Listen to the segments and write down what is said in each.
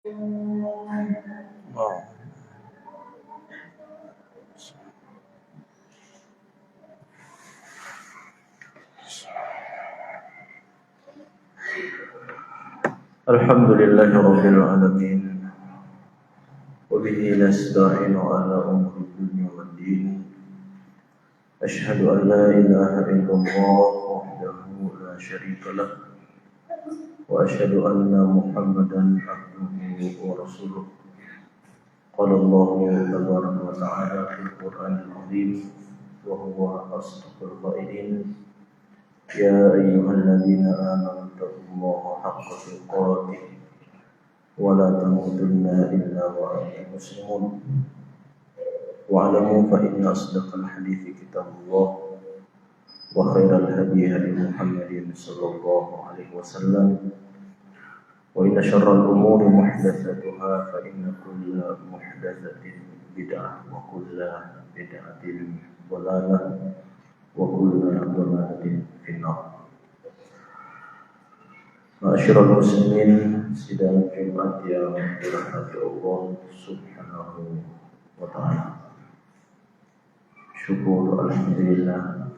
Oh. Alhamdulillahi rabbil alamin. Wa bihi nasta'inu ala umuri dunya waddin. Ashhadu an la ilaha illallah wahdahu la syarika lah. Wa ashhadu anna Muhammadan abduhu wa rasuluh. Qala Allahu tabaraka wa ta'ala fil Qur'anil azim wa huwa asdaqul qailin. Ya ayyuhalladzina amanu taqullaha haqqa tuqatih wa la tamutunna illa wa antum muslimun. Wa'lamu fa inna asdaqal hadithi kitabullah wa khairal hadi hadi Muhammadin sallallahu alaihi wasallam wa inna syarral umuri muhdatsatuha fa inna kulla muhdatsatin bid'ah wa kulla bid'atin dhalalah wa kulla dhalalatin finnar. Ma'asyiral muslimin, sidang Jumat yang dirahmati Allah Subhanahu wa ta'ala. Syukur alhamdulillah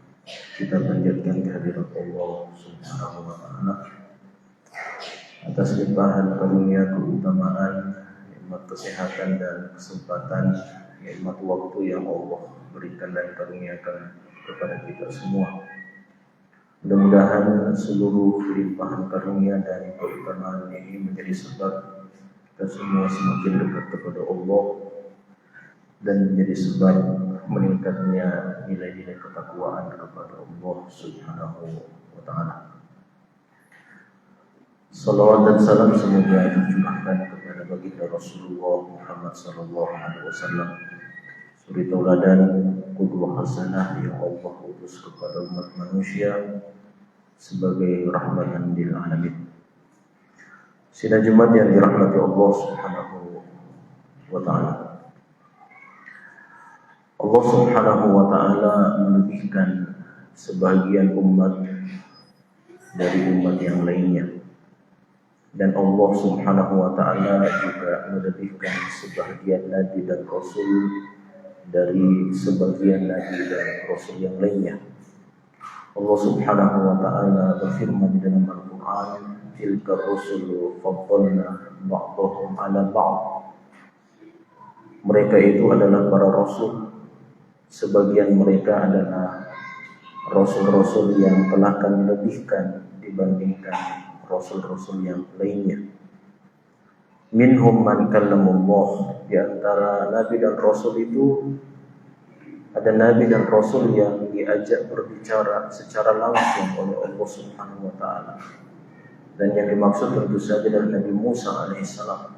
kita panjatkan kehadirat Allah Subhanahu wa ta'ala atas limpahan karunia keutamaan, nikmat kesehatan dan kesempatan, nikmat waktu yang Allah berikan dan karuniakan kepada kita semua. Mudah-mudahan seluruh limpahan karunia dan keutamaan ini menjadi sebab kita semua semakin dekat kepada Allah dan menjadi sebab meningkatnya nilai-nilai ketakwaan kepada Allah Subhanahu wa ta'ala. Salawat dan salam semoga tercurahkan kepada baginda Rasulullah Muhammad sallallahu alaihi wasallam, suri tauladan, qudwah hasanah yang Allah utus kepada umat manusia sebagai rahmatan lil alamin. Sidang Jumat yang dirahmati Allah Subhanahu wa ta'ala. Allah Subhanahu wa ta'ala melebihkan sebagian umat dari umat yang lainnya. Dan Allah Subhanahu wa ta'ala juga melebihkan sebagian nabi dan rasul dari sebagian nabi dan rasul yang lainnya. Allah Subhanahu wa ta'ala berfirman di dalam Al-Qur'an, tilka rusulu faddalna ba'dahum 'ala ba'd. Mereka itu adalah para rasul, sebagian mereka adalah rasul-rasul yang telah kami lebihkan dibandingkan rasul-rasul yang lainnya. Minhum man kallamullah, di antara nabi dan rasul itu ada nabi dan rasul yang diajak berbicara secara langsung oleh Allah Subhanahu wa ta'ala. Dan yang dimaksud tentu saja adalah Nabi Musa alaihissalam.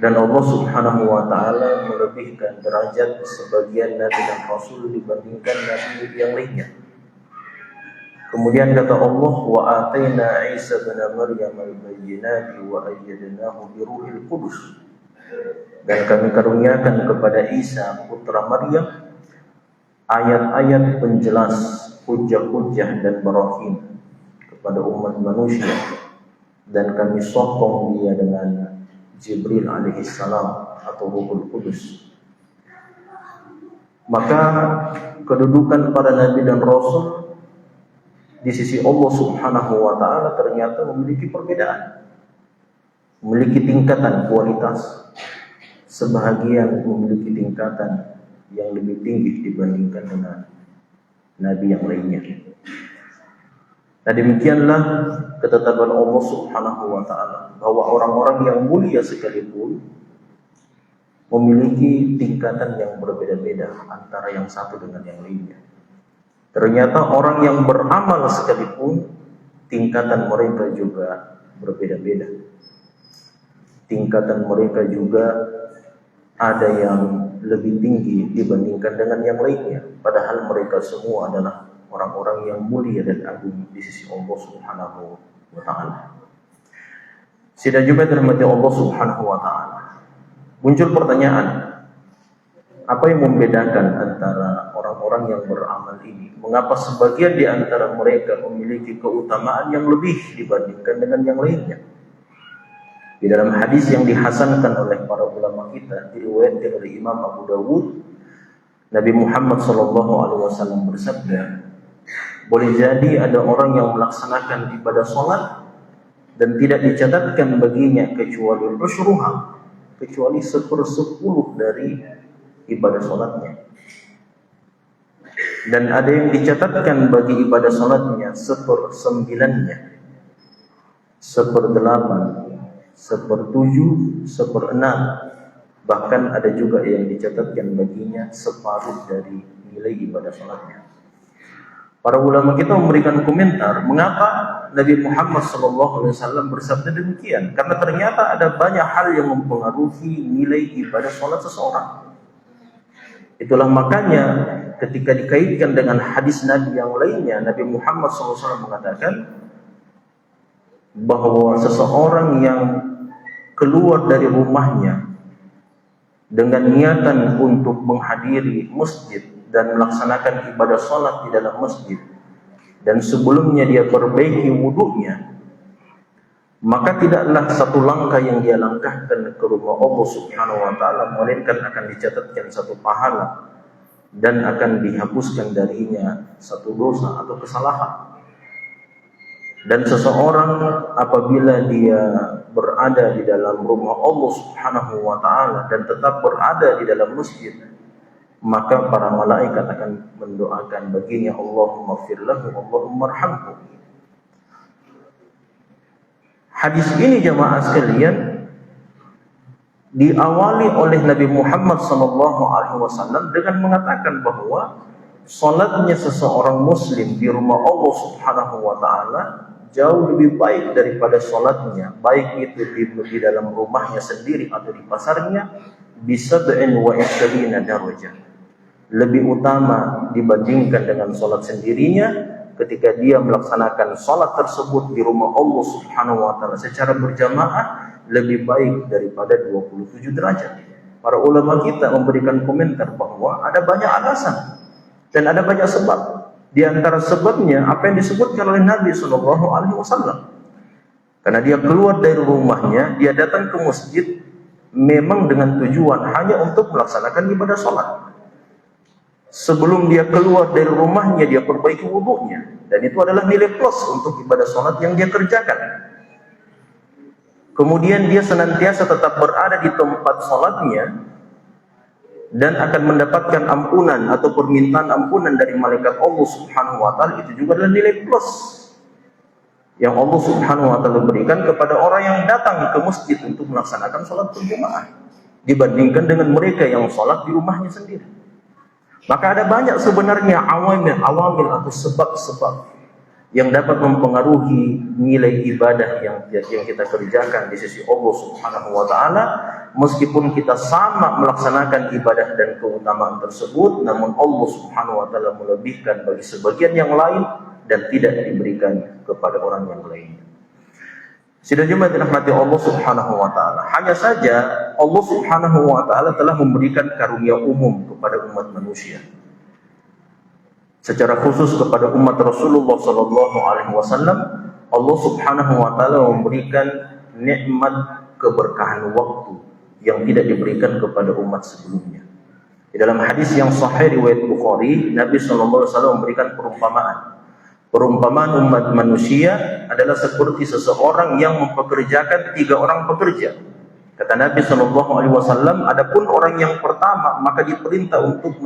Dan Allah Subhanahu wa ta'ala melebihkan derajat sebagian nabi dan rasul dibandingkan nabi yang lainnya. Kemudian kata Allah, wa ataina Isa bin Maryam al-bayyinati wa ayyadnahu bi ruhil qudus. Dan kami karuniakan kepada Isa putra Maryam ayat-ayat penjelas, hujjah-hujjah dan barahin kepada umat manusia, dan kami sokong dia dengan Jibril alaihissalam atau Ruhul Qudus. Maka kedudukan para nabi dan rasul di sisi Allah Subhanahu wa ta'ala ternyata memiliki perbedaan, memiliki tingkatan kualitas. Sebahagian memiliki tingkatan yang lebih tinggi dibandingkan dengan nabi yang lainnya. Nah, demikianlah ketetapan Allah Subhanahu wa ta'ala bahwa orang-orang yang mulia sekalipun memiliki tingkatan yang berbeda-beda antara yang satu dengan yang lainnya. Ternyata orang yang beramal sekalipun tingkatan mereka juga berbeda-beda. Tingkatan mereka juga ada yang lebih tinggi dibandingkan dengan yang lainnya, padahal mereka semua adalah orang-orang yang mulia dan agung di sisi Allah Subhanahu wa ta'ala. Sidang Jumat dirahmati Allah Subhanahu wa ta'ala. Muncul pertanyaan, apa yang membedakan antara orang-orang yang beramal ini? Mengapa sebagian di antara mereka memiliki keutamaan yang lebih dibandingkan dengan yang lainnya? Di dalam hadis yang dihasankan oleh para ulama kita, diriwayatkan oleh Imam Abu Dawud, Nabi Muhammad SAW bersabda, boleh jadi ada orang yang melaksanakan ibadah sholat dan tidak dicatatkan baginya kecuali usyruha, kecuali 1/10 dari ibadah sholatnya. Dan ada yang dicatatkan bagi ibadah sholatnya 1/9-nya, 1/8, 1/7, 1/6. Bahkan ada juga yang dicatatkan baginya separuh dari nilai ibadah sholatnya. Para ulama kita memberikan komentar mengapa Nabi Muhammad SAW bersabda demikian. Karena ternyata ada banyak hal yang mempengaruhi nilai ibadah sholat seseorang. Itulah makanya ketika dikaitkan dengan hadis Nabi yang lainnya, Nabi Muhammad SAW mengatakan bahwa seseorang yang keluar dari rumahnya dengan niatan untuk menghadiri masjid dan melaksanakan ibadah sholat di dalam masjid, dan sebelumnya dia perbaiki wudunya, maka tidaklah satu langkah yang dia langkahkan ke rumah Allah Subhanahu wa ta'ala melainkan akan dicatatkan satu pahala dan akan dihapuskan darinya satu dosa atau kesalahan. Dan seseorang apabila dia berada di dalam rumah Allah Subhanahu wa ta'ala dan tetap berada di dalam masjid, maka para malaikat akan mendoakan baginya, Allahumma ighfir lahu, Allahumma arhamhu. Hadis ini jamaah sekalian diawali oleh Nabi Muhammad SAW dengan mengatakan bahwa salatnya seseorang muslim di rumah Allah Subhanahu wa ta'ala jauh lebih baik daripada salatnya, baik itu di dalam rumahnya sendiri atau di pasarnya, bisa 27 darajah. Lebih utama dibandingkan dengan salat sendirinya ketika dia melaksanakan salat tersebut di rumah Allah Subhanahu wa ta'ala secara berjamaah, lebih baik daripada 27 derajat. Para ulama kita memberikan komentar bahwa ada banyak alasan dan ada banyak sebab. Di antara sebabnya apa yang disebutkan oleh Nabi SAW. Karena dia keluar dari rumahnya, dia datang ke masjid memang dengan tujuan hanya untuk melaksanakan ibadah sholat. Sebelum dia keluar dari rumahnya, dia perbaiki wudunya, dan itu adalah nilai plus untuk ibadah sholat yang dia kerjakan. Kemudian dia senantiasa tetap berada di tempat sholatnya dan akan mendapatkan ampunan atau permintaan ampunan dari malaikat Allah Subhanahu wa ta'ala. Itu juga adalah nilai plus yang Allah Subhanahu wa ta'ala berikan kepada orang yang datang ke masjid untuk melaksanakan sholat berjamaah dibandingkan dengan mereka yang sholat di rumahnya sendiri. Maka ada banyak sebenarnya awamil atau sebab-sebab yang dapat mempengaruhi nilai ibadah yang kita kerjakan di sisi Allah Subhanahu wa ta'ala. Meskipun kita sama melaksanakan ibadah dan keutamaan tersebut, namun Allah Subhanahu wa ta'ala melebihkan bagi sebagian yang lain dan tidak diberikan kepada orang yang lainnya. Sidang jemaat dirahmati Allah Subhanahu wa ta'ala, hanya saja Allah Subhanahu wa ta'ala telah memberikan karunia umum kepada umat manusia, secara khusus kepada umat Rasulullah SAW. Allah Subhanahu wa ta'ala memberikan nikmat keberkahan waktu yang tidak diberikan kepada umat sebelumnya. Di dalam hadis yang sahih riwayat Bukhari, Nabi SAW memberikan perumpamaan. Perumpamaan umat manusia adalah seperti seseorang yang mempekerjakan 3 orang pekerja. Kata Nabi SAW, adapun orang yang pertama maka diperintah untuk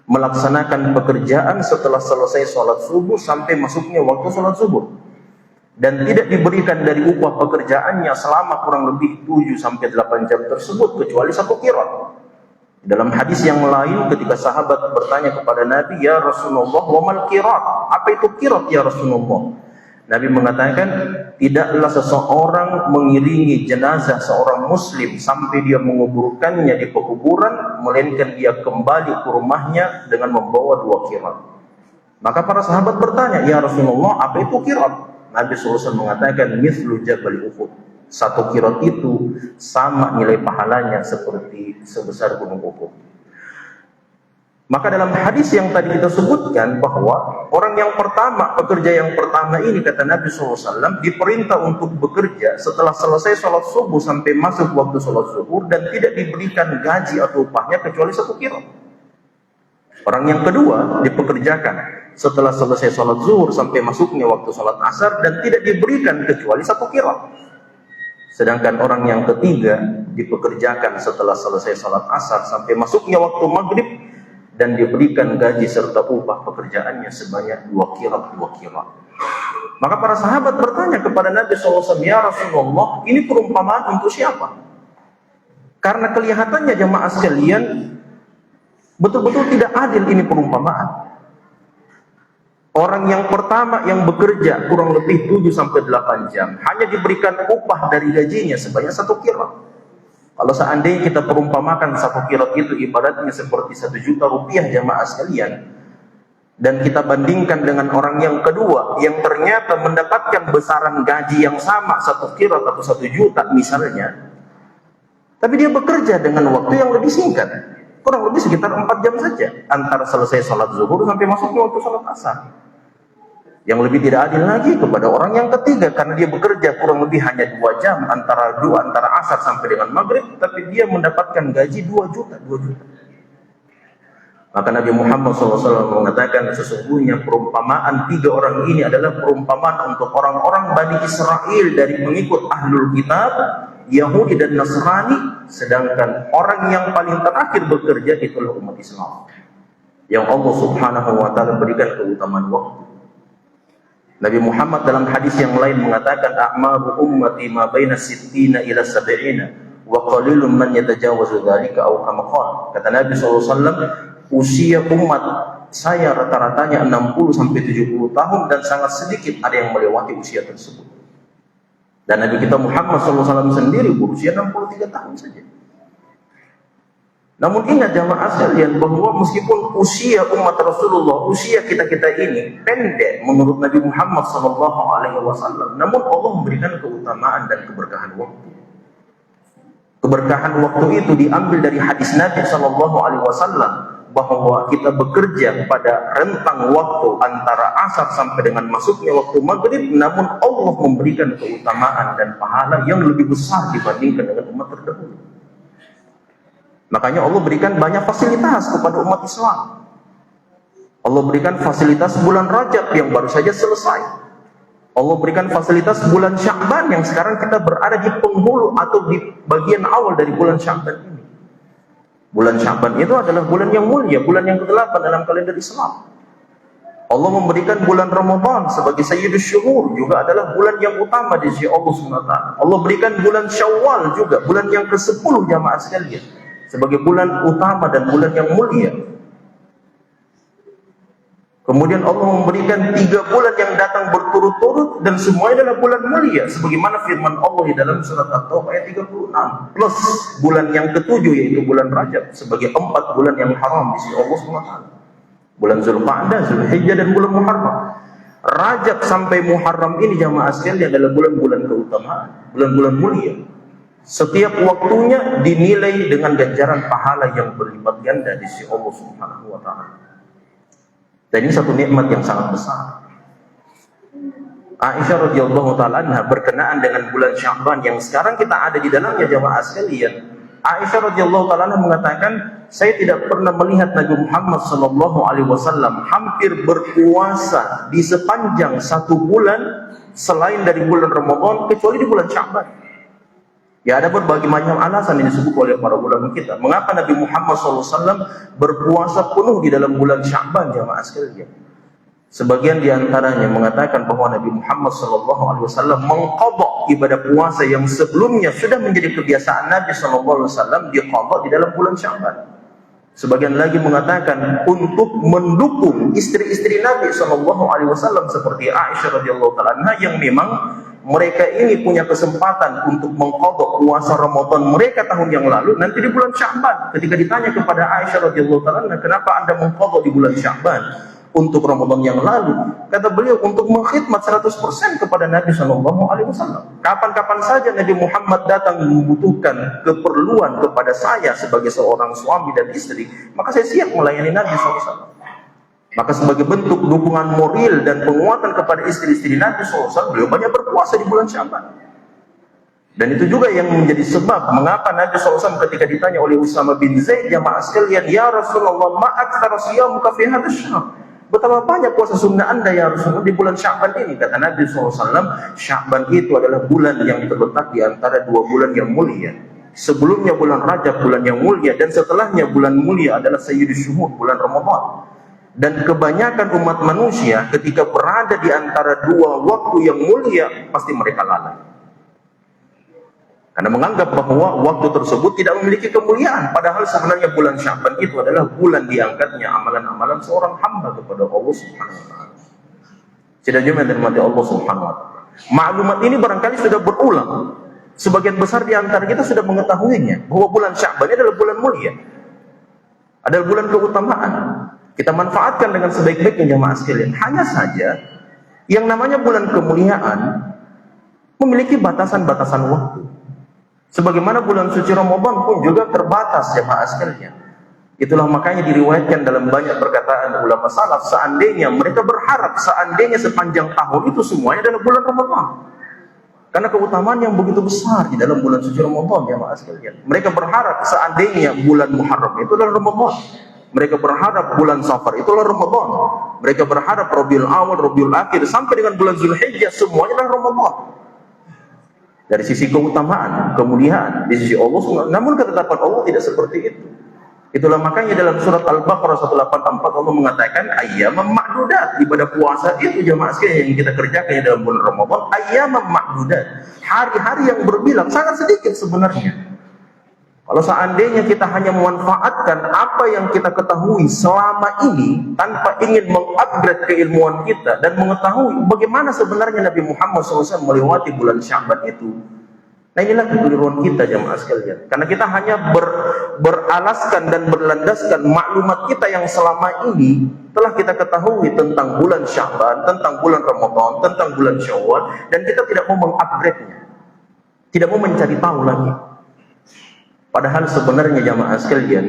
melaksanakan pekerjaan setelah selesai sholat subuh sampai masuknya waktu sholat subuh, dan tidak diberikan dari upah pekerjaannya selama kurang lebih 7-8 jam tersebut kecuali 1 qirat. Dalam hadis yang lain ketika sahabat bertanya kepada Nabi, ya Rasulullah, wa mal qirat? Apa itu qirat ya Rasulullah? Nabi mengatakan, tidaklah seseorang mengiringi jenazah seorang muslim sampai dia menguburkannya di pekuburan, melainkan dia kembali ke rumahnya dengan membawa 2 qirat. Maka para sahabat bertanya, ya Rasulullah, apa itu qirat? Nabi SAW mengatakan, mithlu jabal Uhud. 1 qirat itu sama nilai pahalanya seperti sebesar gunung Uhud. Maka dalam hadis yang tadi kita sebutkan bahwa orang yang pertama, pekerja yang pertama ini kata Nabi SAW diperintah untuk bekerja setelah selesai sholat subuh sampai masuk waktu sholat zuhur dan tidak diberikan gaji atau upahnya kecuali 1 qirah. Orang yang kedua dipekerjakan setelah selesai sholat zuhur sampai masuknya waktu sholat asar dan tidak diberikan kecuali 1 qirah. Sedangkan orang yang ketiga dipekerjakan setelah selesai sholat asar sampai masuknya waktu maghrib dan diberikan gaji serta upah pekerjaannya sebanyak 2 qirah. Maka para sahabat bertanya kepada Nabi SAW, ya Rasulullah, ini perumpamaan untuk siapa? Karena kelihatannya jamaah sekalian betul-betul tidak adil ini perumpamaan. Orang yang pertama yang bekerja kurang lebih 7-8 jam hanya diberikan upah dari gajinya sebanyak 1 qirah. Kalau seandainya kita perumpamakan 1 qirah itu ibaratnya seperti 1 juta rupiah jamaah sekalian, dan kita bandingkan dengan orang yang kedua yang ternyata mendapatkan besaran gaji yang sama 1 qirah atau 1 juta misalnya, tapi dia bekerja dengan waktu yang lebih singkat, kurang lebih sekitar 4 jam saja antara selesai sholat zuhur sampai masuknya waktu sholat asar. Yang lebih tidak adil lagi kepada orang yang ketiga, karena dia bekerja kurang lebih hanya 2 jam antara asar sampai dengan maghrib, tapi dia mendapatkan gaji 2 juta. Maka Nabi Muhammad SAW mengatakan sesungguhnya perumpamaan 3 orang ini adalah perumpamaan untuk orang-orang Bani Israel dari pengikut Ahlul Kitab, Yahudi dan Nasrani, sedangkan orang yang paling terakhir bekerja itulah umat Islam yang Allah Subhanahu wa Ta'ala berikan keutamaan waktu. Nabi Muhammad dalam hadis yang lain mengatakan a'maru ummati ma baina 60 ila 70 wa qalilun man yatajawazu dzalika aw kama qala. Kata Nabi SAW, usia umat saya rata-ratanya 60 sampai 70 tahun dan sangat sedikit ada yang melewati usia tersebut. Dan Nabi kita Muhammad SAW sendiri berusia 63 tahun saja. Namun ingat jamaah sekalian bahwa meskipun usia umat Rasulullah, usia kita-kita ini pendek menurut Nabi Muhammad SAW, namun Allah memberikan keutamaan dan keberkahan waktu. Keberkahan waktu itu diambil dari hadis Nabi SAW bahwa kita bekerja pada rentang waktu antara asar sampai dengan masuknya waktu maghrib, namun Allah memberikan keutamaan dan pahala yang lebih besar dibandingkan dengan umat terdahulu. Makanya Allah berikan banyak fasilitas kepada umat Islam. Allah berikan fasilitas bulan Rajab yang baru saja selesai. Allah berikan fasilitas bulan Sya'ban yang sekarang kita berada di penghulu atau di bagian awal dari bulan Sya'ban ini. Bulan Sya'ban itu adalah bulan yang mulia, bulan yang ke-8 dalam kalender Islam. Allah memberikan bulan Ramadan sebagai Sayyidus Syuhur, juga adalah bulan yang utama di sisi Allah SWT. Allah berikan bulan Syawal juga, bulan yang ke-10 jamaah sekalian, sebagai bulan utama dan bulan yang mulia. Kemudian Allah memberikan 3 bulan yang datang berturut-turut dan semuanya adalah bulan mulia, sebagaimana firman Allah di dalam surat At-Taubah ayat 36, plus bulan yang ke-7 yaitu bulan Rajab sebagai 4 bulan yang haram di sisi Allah SWT. Bulan Zulqa'dah, Zulhijjah dan bulan Muharram. Rajab sampai Muharram ini jamaah sekalian adalah bulan-bulan keutamaan, bulan-bulan mulia. Setiap waktunya dinilai dengan ganjaran pahala yang berlipat ganda di sisi Allah Subhanahu wa Ta'ala. Dan ini satu nikmat yang sangat besar. Aisyah radhiyallahu ta'ala anha berkenaan dengan bulan Sya'ban yang sekarang kita ada di dalamnya jamaah sekalian. Aisyah radhiyallahu ta'ala anha mengatakan, saya tidak pernah melihat Nabi Muhammad sallallahu alaihi wasallam hampir berpuasa di sepanjang 1 bulan selain dari bulan Ramadan kecuali di bulan Sya'ban. Ya, ada berbagai macam alasan yang disebut oleh para ulama kita. Mengapa Nabi Muhammad SAW berpuasa penuh di dalam bulan Sya'ban jamaah sekalian? Sebagian diantaranya mengatakan bahwa Nabi Muhammad SAW mengqadha ibadah puasa yang sebelumnya sudah menjadi kebiasaan Nabi SAW diqadha di dalam bulan Sya'ban. Sebagian lagi mengatakan untuk mendukung istri-istri Nabi SAW seperti Aisyah radhiyallahu ta'ala anha yang memang mereka ini punya kesempatan untuk mengqadha puasa Ramadan mereka tahun yang lalu nanti di bulan Sya'ban. Ketika ditanya kepada Aisyah radhiyallahu ta'ala, kenapa Anda mengqadha di bulan Sya'ban? untuk Ramadan yang lalu. Kata beliau untuk mengkhidmat 100% kepada Nabi SAW. Kapan-kapan saja Nabi Muhammad datang membutuhkan keperluan kepada saya sebagai seorang suami dan istri, maka saya siap melayani Nabi SAW. Maka sebagai bentuk dukungan moral dan penguatan kepada istri-istri Nabi SAW, beliau banyak berpuasa di bulan Sya'ban. Dan itu juga yang menjadi sebab mengapa Nabi SAW ketika ditanya oleh Usama bin Zaid, jamaah sekalian, ya Rasulullah, ma aktsara siyamuka fi hadzal syahr. Betapa banyak puasa sunnah Anda ya Rasulullah di bulan Sya'ban ini. Kata Nabi SAW, Sya'ban itu adalah bulan yang terletak di antara dua bulan yang mulia. Sebelumnya bulan Rajab, bulan yang mulia, dan setelahnya bulan mulia adalah Sayyidus Syuhur, bulan Ramadan. Dan kebanyakan umat manusia ketika berada di antara dua waktu yang mulia, pasti mereka lalai. Karena menganggap bahwa waktu tersebut tidak memiliki kemuliaan. Padahal sebenarnya bulan Sya'ban itu adalah bulan diangkatnya amalan-amalan seorang hamba kepada Allah Subhanahu wa ta'ala. Tidak cuma dirahmati Allah Subhanahu wa ta'ala. Maklumat ini barangkali sudah berulang. Sebagian besar di antara kita sudah mengetahuinya, bahwa bulan Sya'ban ini adalah bulan mulia, adalah bulan keutamaan. Kita manfaatkan dengan sebaik-baiknya jamaah sekalian. Hanya saja yang namanya bulan kemuliaan memiliki batasan-batasan waktu. Sebagaimana bulan suci Ramadan pun juga terbatas jamaah sekalian. Itulah makanya diriwayatkan dalam banyak perkataan ulama salaf, seandainya mereka berharap seandainya sepanjang tahun itu semuanya adalah bulan Ramadan. Karena keutamaan yang begitu besar di dalam bulan suci Ramadan jamaah sekalian. Mereka berharap seandainya bulan Muharram itu adalah Ramadan. Mereka berharap bulan Safar itulah Ramadan. Mereka berharap Rabiul Awal, Rabiul Akhir sampai dengan bulan Zulhijjah semuanya adalah Ramadan. Dari sisi keutamaan, kemuliaan di sisi Allah SWT. Namun ketetapan Allah tidak seperti itu. Itulah makanya dalam surat Al-Baqarah 184 Allah mengatakan ayyaman ma'dudat. Ibadah puasa itu jamaah sekalian yang kita kerjakan dalam bulan Ramadan, ayyaman ma'dudat. Hari-hari yang berbilang, sangat sedikit sebenarnya. Kalau seandainya kita hanya memanfaatkan apa yang kita ketahui selama ini tanpa ingin mengupgrade keilmuan kita dan mengetahui bagaimana sebenarnya Nabi Muhammad SAW melewati bulan Sya'ban itu. Nah inilah kekeliruan kita jamaah sekalian. Karena kita hanya beralaskan dan berlandaskan maklumat kita yang selama ini telah kita ketahui tentang bulan Sya'ban, tentang bulan Ramadan, tentang bulan Syawal, dan kita tidak mau mengupgrade-nya. Tidak mau mencari tahu lagi. Padahal sebenarnya jamaah sekalian,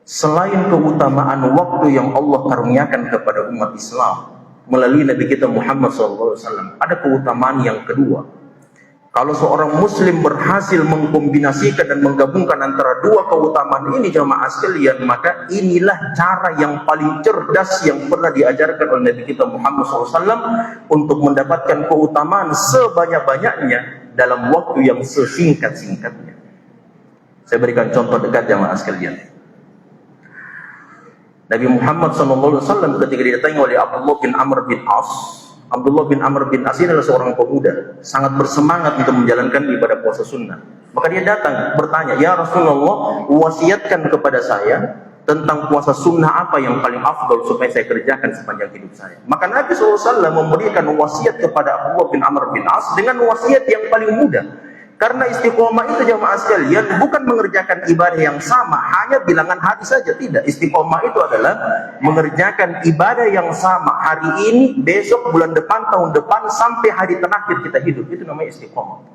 selain keutamaan waktu yang Allah karuniakan kepada umat Islam melalui Nabi kita Muhammad SAW, ada keutamaan yang kedua. Kalau seorang Muslim berhasil mengkombinasikan dan menggabungkan antara dua keutamaan ini jamaah sekalian, maka inilah cara yang paling cerdas yang pernah diajarkan oleh Nabi kita Muhammad SAW untuk mendapatkan keutamaan sebanyak-banyaknya dalam waktu yang sesingkat-singkatnya. Saya berikan contoh dekat jamaah sekalian. Nabi Muhammad SAW ketika didatangi oleh Abdullah bin Amr bin As. Abdullah bin Amr bin As ini adalah seorang pemuda, sangat bersemangat untuk menjalankan ibadah puasa sunnah. Maka dia datang bertanya, ya Rasulullah, wasiatkan kepada saya tentang puasa sunnah apa yang paling afdal supaya saya kerjakan sepanjang hidup saya. Maka Nabi SAW memberikan wasiat kepada Abdullah bin Amr bin As dengan wasiat yang paling mudah. Karena istiqomah itu jamaah sekalian bukan mengerjakan ibadah yang sama hanya bilangan hari saja, tidak. Istiqomah itu adalah mengerjakan ibadah yang sama hari ini, besok, bulan depan, tahun depan, sampai hari terakhir kita hidup. Itu namanya istiqomah.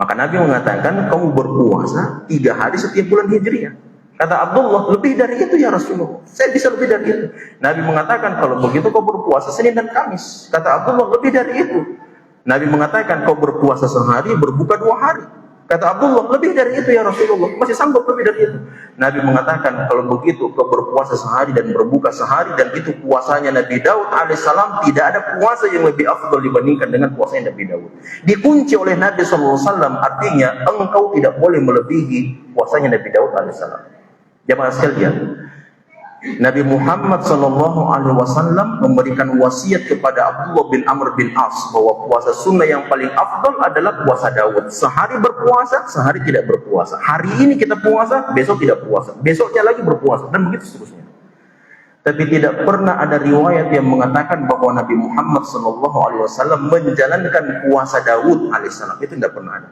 Maka Nabi mengatakan kamu berpuasa 3 hari setiap bulan Hijriah. Kata Abdullah, lebih dari itu ya Rasulullah, saya bisa lebih dari itu. Nabi mengatakan kalau begitu kau berpuasa Senin dan Kamis. Kata Abdullah, lebih dari itu. Nabi mengatakan kau berpuasa sehari, berbuka 2 hari. Kata Abdullah, lebih dari itu ya Rasulullah, masih sanggup lebih dari itu. Nabi mengatakan kalau begitu kau berpuasa sehari dan berbuka sehari, dan itu puasanya Nabi Daud alaihissalam. Tidak ada puasa yang lebih afdal dibandingkan dengan puasanya Nabi Daud. Dikunci oleh Nabi SAW, artinya engkau tidak boleh melebihi puasanya Nabi Daud alaihissalam. Jamaah sekalian, Nabi Muhammad SAW memberikan wasiat kepada Abdullah bin Amr bin As bahwa puasa sunnah yang paling afdal adalah puasa Daud. Sehari berpuasa, sehari tidak berpuasa. Hari ini kita puasa, besok tidak puasa. Besoknya lagi berpuasa, dan begitu seterusnya. Tapi tidak pernah ada riwayat yang mengatakan bahwa Nabi Muhammad SAW menjalankan puasa Daud alaihissalam. Itu tidak pernah ada.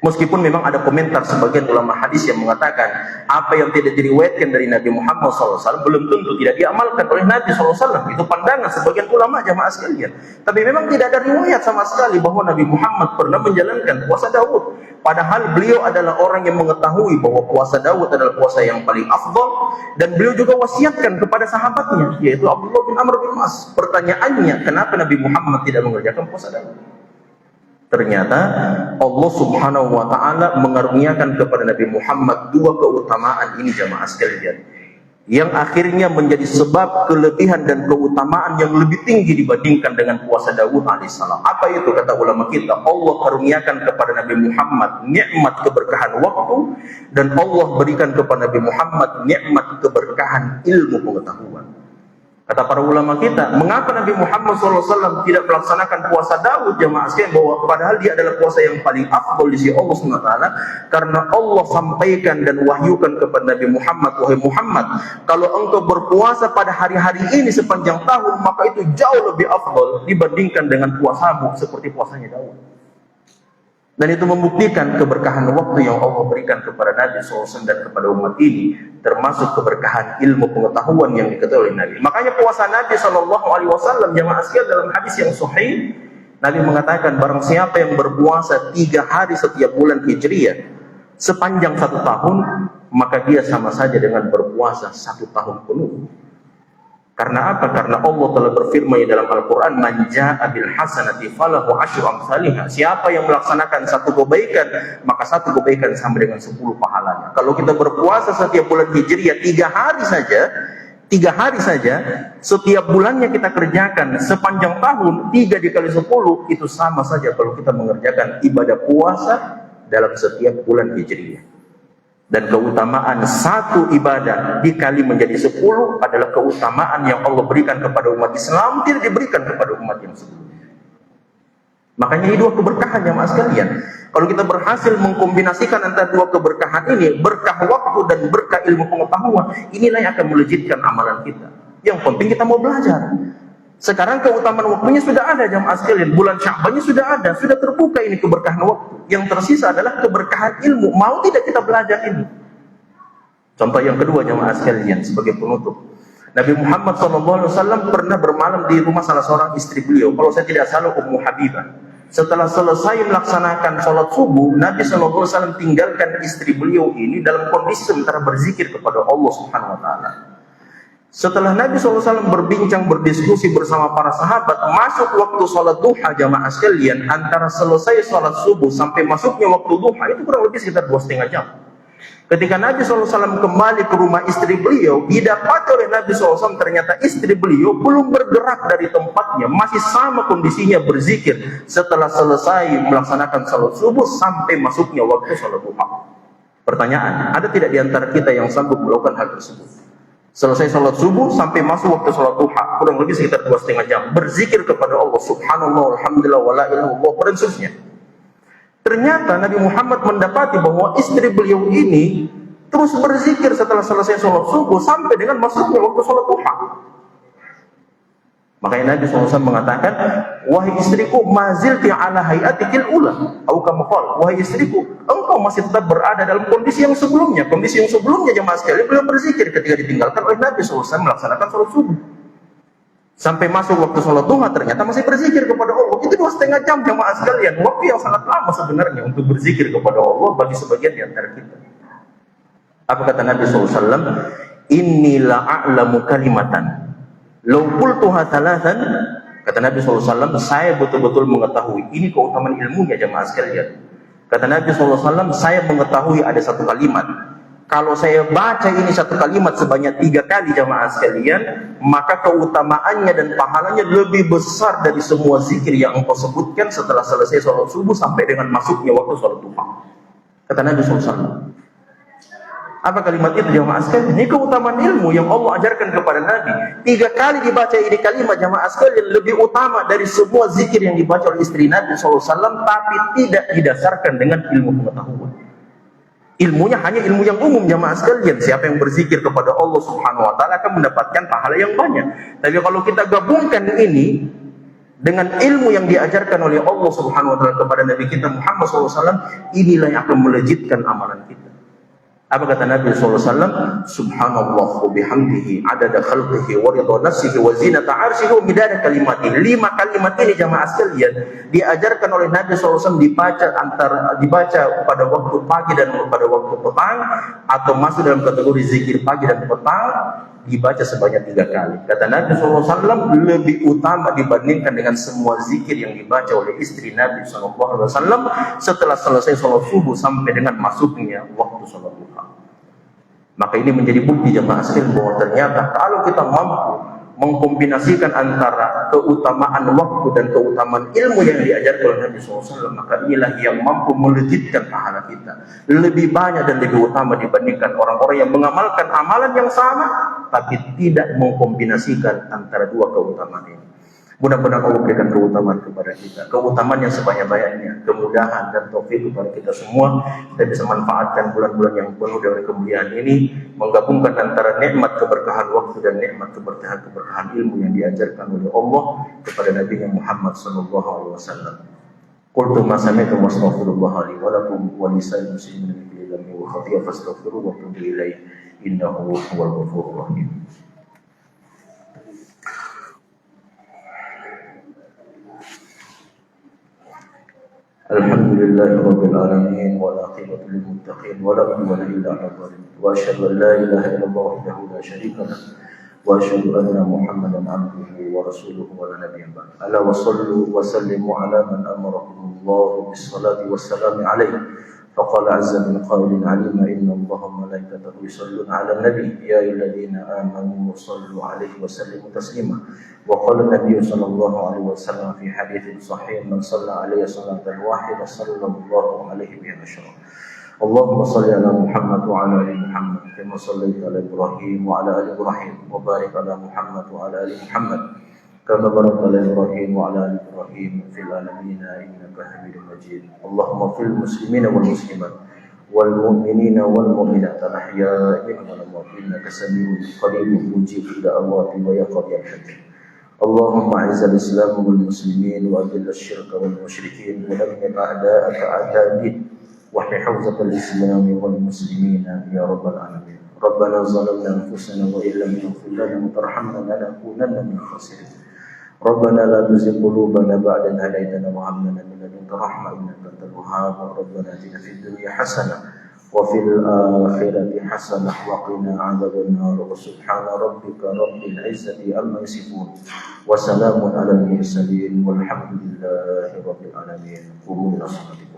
Meskipun memang ada komentar sebagian ulama hadis yang mengatakan apa yang tidak diriwayatkan dari Nabi Muhammad SAW belum tentu tidak diamalkan oleh Nabi SAW. Itu pandangan sebagian ulama jamaah sekalian. Tapi memang tidak ada riwayat sama sekali bahwa Nabi Muhammad pernah menjalankan puasa Daud. Padahal beliau adalah orang yang mengetahui bahwa puasa Daud adalah puasa yang paling afdal, dan beliau juga wasiatkan kepada sahabatnya, yaitu Abdullah bin Amr bin As. Pertanyaannya, kenapa Nabi Muhammad tidak mengerjakan puasa Daud? Ternyata Allah Subhanahu wa taala mengaruniakan kepada Nabi Muhammad dua keutamaan ini jamaah sekalian, yang akhirnya menjadi sebab kelebihan dan keutamaan yang lebih tinggi dibandingkan dengan puasa Daud alaihissalam. Apa itu kata ulama kita? Allah karuniakan kepada Nabi Muhammad nikmat keberkahan waktu, dan Allah berikan kepada Nabi Muhammad nikmat keberkahan ilmu pengetahuan. Kata para ulama kita, mengapa Nabi Muhammad SAW tidak melaksanakan puasa Daud jamaah sekalian, bahwa padahal dia adalah puasa yang paling afdal di sisi Allah SWT? Karena Allah sampaikan dan wahyukan kepada Nabi Muhammad, wahai Muhammad, kalau engkau berpuasa pada hari-hari ini sepanjang tahun, maka itu jauh lebih afdal dibandingkan dengan puasamu seperti puasanya Daud. Dan itu membuktikan keberkahan waktu yang Allah berikan kepada Nabi SAW dan kepada umat ini, termasuk keberkahan ilmu pengetahuan yang diketahui oleh Nabi. Makanya puasa Nabi SAW jamaah sekalian dalam hadis yang sahih, Nabi mengatakan barang siapa yang berpuasa 3 hari setiap bulan Hijriah sepanjang 1 tahun, maka dia sama saja dengan berpuasa 1 tahun penuh. Karena apa? Karena Allah telah berfirman dalam Al-Quran, man jaa bil hasanati falahu asyru amsalihha. Siapa yang melaksanakan 1 kebaikan, maka 1 kebaikan sama dengan 10 pahalanya. Kalau kita berpuasa setiap bulan Hijriah 3 hari saja, setiap bulannya kita kerjakan sepanjang tahun, 3 dikali 10, itu sama saja kalau kita mengerjakan ibadah puasa dalam setiap bulan Hijriah. Dan keutamaan 1 ibadah dikali menjadi 10 adalah keutamaan yang Allah berikan kepada umat Islam, tidak diberikan kepada umat yang sebelumnya. Makanya ini 2 keberkahan jamaah sekalian. Kalau kita berhasil mengkombinasikan antara 2 keberkahan ini, berkah waktu dan berkah ilmu pengetahuan, inilah yang akan melejitkan amalan kita. Yang penting kita mau belajar. Sekarang keutamaan waktunya sudah ada jamaah sekalian, bulan Sya'bannya sudah ada, sudah terbuka ini keberkahan waktu. Yang tersisa adalah keberkahan ilmu. Mau tidak kita belajar ini? Contoh yang kedua jamaah sekalian sebagai penutup. Nabi Muhammad SAW pernah bermalam di rumah salah seorang istri beliau. Kalau saya tidak salah Ummu Habibah. Setelah selesai melaksanakan sholat subuh, Nabi SAW tinggalkan istri beliau ini dalam kondisi sementara berzikir kepada Allah Subhanahu Wa Taala. Setelah Nabi SAW berbincang, berdiskusi bersama para sahabat, masuk waktu sholat duha jamaah sekalian, antara selesai sholat subuh sampai masuknya waktu duha, itu kurang lebih sekitar 2,5 jam. Ketika Nabi SAW kembali ke rumah istri beliau, didapati oleh Nabi SAW ternyata istri beliau belum bergerak dari tempatnya, masih sama kondisinya berzikir setelah selesai melaksanakan sholat subuh sampai masuknya waktu sholat duha. Pertanyaan, ada tidak di antara kita yang sanggup melakukan hal tersebut? Selesai sholat subuh sampai masuk waktu sholat duha, kurang lebih sekitar 2,5 jam, berzikir kepada Allah subhanallah, alhamdulillah, wala ilaha illallah, dan seterusnya. Ternyata Nabi Muhammad mendapati bahwa istri beliau ini terus berzikir setelah selesai sholat subuh sampai dengan masuknya waktu sholat duha. Makanya Nabi SAW mengatakan, wahai istriku, mazilti ala hayatikil ula, atau kama qala, wahai istriku, engkau masih tetap berada dalam kondisi yang sebelumnya. Kondisi yang sebelumnya jemaah sekalian, beliau berzikir ketika ditinggalkan oleh Nabi SAW melaksanakan sholat subuh. Sampai masuk waktu sholat duha ternyata masih berzikir kepada Allah. Itu 2,5 jam jemaah sekalian, waktu yang sangat lama sebenarnya untuk berzikir kepada Allah bagi sebagian di antara kita. Apa kata Nabi SAW? Inni la'a'lamu kalimatan law qultuha thalathan, kata Nabi SAW, saya betul-betul mengetahui, ini keutamaan ilmunya jemaah sekalian. Kata Nabi SAW, saya mengetahui ada 1 kalimat, kalau saya baca ini 1 kalimat sebanyak 3 kali jemaah sekalian, maka keutamaannya dan pahalanya lebih besar dari semua zikir yang engkau sebutkan setelah selesai sholat subuh sampai dengan masuknya waktu sholat duha. Kata Nabi SAW. Apa kalimat itu jamaah sekalian? Ini keutamaan ilmu yang Allah ajarkan kepada Nabi. 3 kali dibaca ini kalimat jamaah sekalian lebih utama dari semua zikir yang dibaca oleh istri Nabi SAW, tapi tidak didasarkan dengan ilmu pengetahuan. Ilmunya hanya ilmu yang umum jamaah sekalian. Siapa yang berzikir kepada Allah Subhanahu Wa Taala akan mendapatkan pahala yang banyak. Tapi kalau kita gabungkan ini dengan ilmu yang diajarkan oleh Allah Subhanahu wa taala kepada Nabi kita Muhammad SAW, inilah yang akan melejitkan amalan kita. Apa kata Nabi SAW? Subhanallah wa bihamdihi adada khalqihi wa ridha nafsihi wa zinata arsyihi wa midada kalimatihi. 5 kalimat ini jamaah sekalian diajarkan oleh Nabi SAW, dibaca pada waktu pagi dan pada waktu petang, atau masuk dalam kategori zikir pagi dan petang, dibaca sebanyak 3 kali. Kata Nabi SAW, lebih utama dibandingkan dengan semua zikir yang dibaca oleh istri Nabi SAW setelah selesai sholat subuh sampai dengan masuknya waktu sholat duha. Maka ini menjadi bukti jemaah sekalian bahwa ternyata kalau kita mampu mengkombinasikan antara keutamaan waktu dan keutamaan ilmu yang diajarkan oleh Nabi SAW, maka inilah yang mampu melejitkan pahala kita lebih banyak dan lebih utama dibandingkan orang-orang yang mengamalkan amalan yang sama tapi tidak mengkombinasikan antara 2 keutamaan ini. Mudah-mudahan Allah berikan keutamaan kepada kita, keutamaan yang sebanyak-banyaknya, kemudahan dan taufik kepada kita semua. Kita bisa manfaatkan bulan-bulan yang penuh dengan kemuliaan ini, menggabungkan antara nikmat keberkahan waktu dan nikmat keberkahan ilmu yang diajarkan oleh Allah kepada Nabi Muhammad sallallahu alaihi wasallam. Qultu ma sami'tu wa astaghfirullah li wa lakum wa lisa'il muslimin min kulli dhanbin wa khati'atin fastaghfiruhu wa tubu ilaihi innahu huwal ghafurur rahim. Alhamdulillahi rabbil alamin wal aqibatu lil muttaqin wa la udwana illa 'alal zalimin wa asyhadu an la ilaha illallah wahdahu la syarika lah wa asyhadu anna Muhammadan 'abduhu wa rasuluhu wa la nabiyya ba'd. Ala wa sallu wa sallimu ala man amarakumullahu bis salati was salam alaihi. Faqala 'azza min qailin 'alima inna Allaha wa malaikatahu yusalluna 'alan nabi ya ayyuhalladzina amanu sallu 'alaihi wa sallimu taslima. Wa qala an-nabiy sallallahu alaihi wasallam fi haditsin sahih man shalla 'alaihi salatan wahidah sallallahu alaihi biha asyara. Allahumma shalli ala Muhammad wa ala ali Muhammad kama shallaita ala Ibrahim wa ala ali Ibrahim wa barik ala Muhammad wa ala ali Muhammad kama barakta ala Ibrahim wa ala ali Ibrahim fil alamin innaka Hamidum Majid. Allahumma fil muslimina wal muslimat wal mu'minina wal mu'minat al-ahya'i minhum wal amwat innaka samii'un qariibun mujibud da'awati wa yaqdi al-hajj. اللهم اعز الاسلام والمسلمين واذل الشرك والمشركين ودمر اعداءك اعداء الدين واحمي حوزه الاسلام والمسلمين يا رب العالمين. ربنا ظلمنا انفسنا وان لم تغفر لنا وترحمنا لنكونن من الخاسرين. ربنا لا تزغ قلوبنا بعد إذ هديتنا وهب لنا من لدنك رحمه انك انت الوهاب. ربنا اتنا في الدنيا حسنه وفي الآخرة حسنة وقنا عذاب النار. وسبحان ربك رب العزة عما يصفون وسلام على المرسلين والحمد لله رب العالمين. قوموا إلى صلاتكم.